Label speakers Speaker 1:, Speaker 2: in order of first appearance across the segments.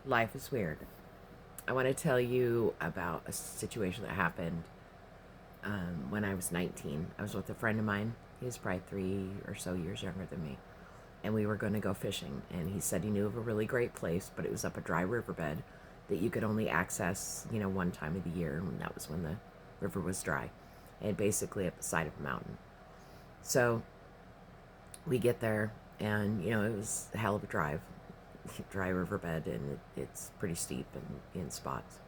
Speaker 1: Life is weird. I want to tell you about a situation that happened when I was 19. I was with a friend of mine. He was probably 3 or so years younger than me. And we were going to go fishing. And he said he knew of a really great place, but it was up a dry riverbed that you could only access, one time of the year. And that was when the river was dry. And basically at the side of a mountain. So we get there, and, it was a hell of a drive. Dry riverbed, and it's pretty steep and in spots.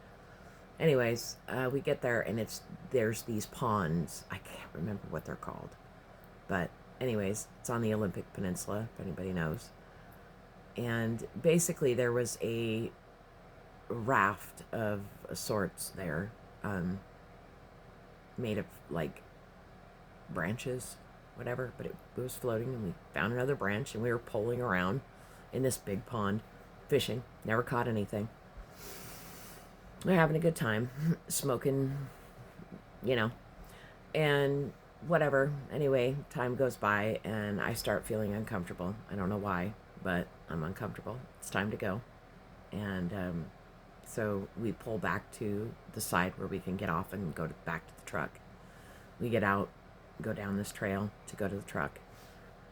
Speaker 1: Anyways, we get there, and there's these ponds. I can't remember what they're called, but anyways, it's on the Olympic Peninsula, if anybody knows. And basically, there was a raft of sorts there, made of like branches, whatever. But it was floating, and we found another branch, and we were poling around in this big pond, fishing. Never caught anything. We're having a good time, smoking, you know, and whatever. Anyway, time goes by, and I start feeling uncomfortable. I don't know why, but I'm uncomfortable. It's time to go. And so we pull back to the side where we can get off and go back to the truck. We get out, go down this trail to go to the truck.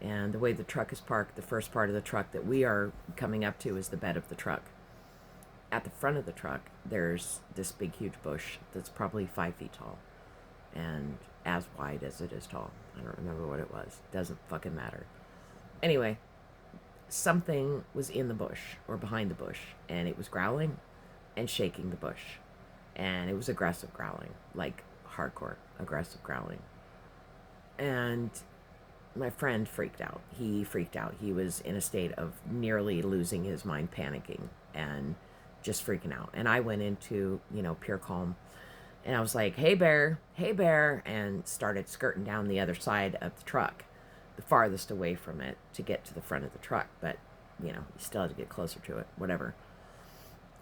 Speaker 1: And the way the truck is parked, the first part of the truck that we are coming up to is the bed of the truck. At the front of the truck, there's this big, huge bush that's probably 5 feet tall and as wide as it is tall. I don't remember what it was. Doesn't fucking matter. Anyway, something was in the bush or behind the bush, and it was growling and shaking the bush. And it was aggressive growling, like hardcore aggressive growling. And my friend freaked out. He freaked out. He was in a state of nearly losing his mind, panicking, and just freaking out. And I went into, pure calm. And I was like, hey, bear, and started skirting down the other side of the truck, the farthest away from it to get to the front of the truck. But, you still had to get closer to it, whatever.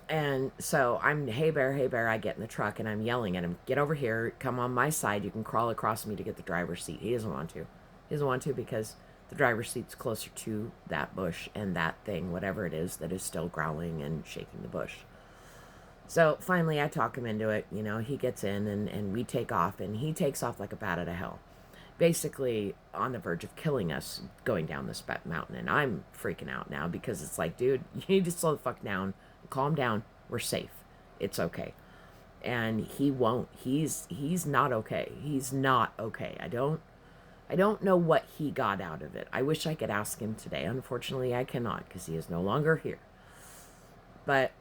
Speaker 1: And so I'm, hey, bear, I get in the truck, and I'm yelling at him, get over here, come on my side, you can crawl across me to get the driver's seat. He doesn't want to. He doesn't want to because the driver's seat's closer to that bush and that thing, whatever it is, that is still growling and shaking the bush. So finally I talk him into it. He gets in, and we take off, and he takes off like a bat out of hell. Basically on the verge of killing us going down this mountain. And I'm freaking out now because it's like, dude, you need to slow the fuck down, calm down. We're safe. It's okay. And he won't. He's not okay. He's not okay. I don't know what he got out of it. I wish I could ask him today. Unfortunately, I cannot because he is no longer here. But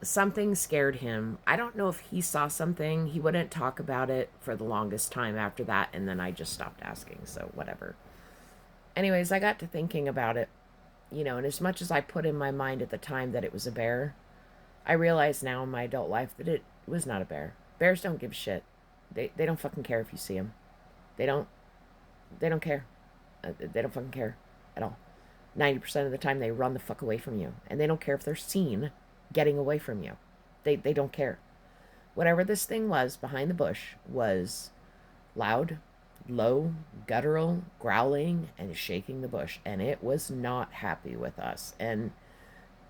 Speaker 1: something scared him. I don't know if he saw something. He wouldn't talk about it for the longest time after that, and then I just stopped asking, so whatever. Anyways, I got to thinking about it, and as much as I put in my mind at the time that it was a bear, I realize now in my adult life that it was not a bear. Bears don't give a shit. They don't fucking care if you see them. They don't they don't care. They don't fucking care at all. 90% of the time they run the fuck away from you, and they don't care if they're seen getting away from you. They don't care. Whatever this thing was behind the bush was loud, low, guttural, growling, and shaking the bush, and it was not happy with us. And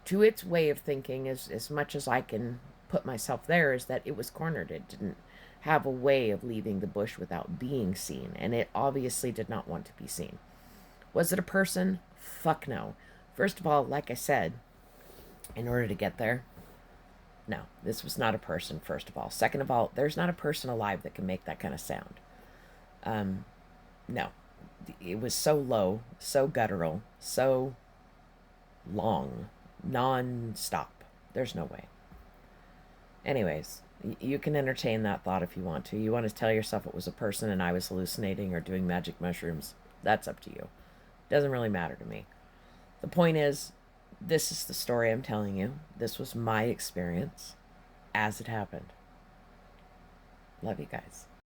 Speaker 1: to its way of thinking, as much as I can put myself there, is that it was cornered. It didn't have a way of leaving the bush without being seen, and it obviously did not want to be seen. Was it a person? Fuck no. First of all, like I said, in order to get there, no, this was not a person, first of all. Second of all, there's not a person alive that can make that kind of sound. No. It was so low, so guttural, so long, non-stop. There's no way. Anyways, you can entertain that thought if you want to. You want to tell yourself it was a person and I was hallucinating or doing magic mushrooms. That's up to you. Doesn't really matter to me. The point is, this is the story I'm telling you. This was my experience as it happened. Love you guys.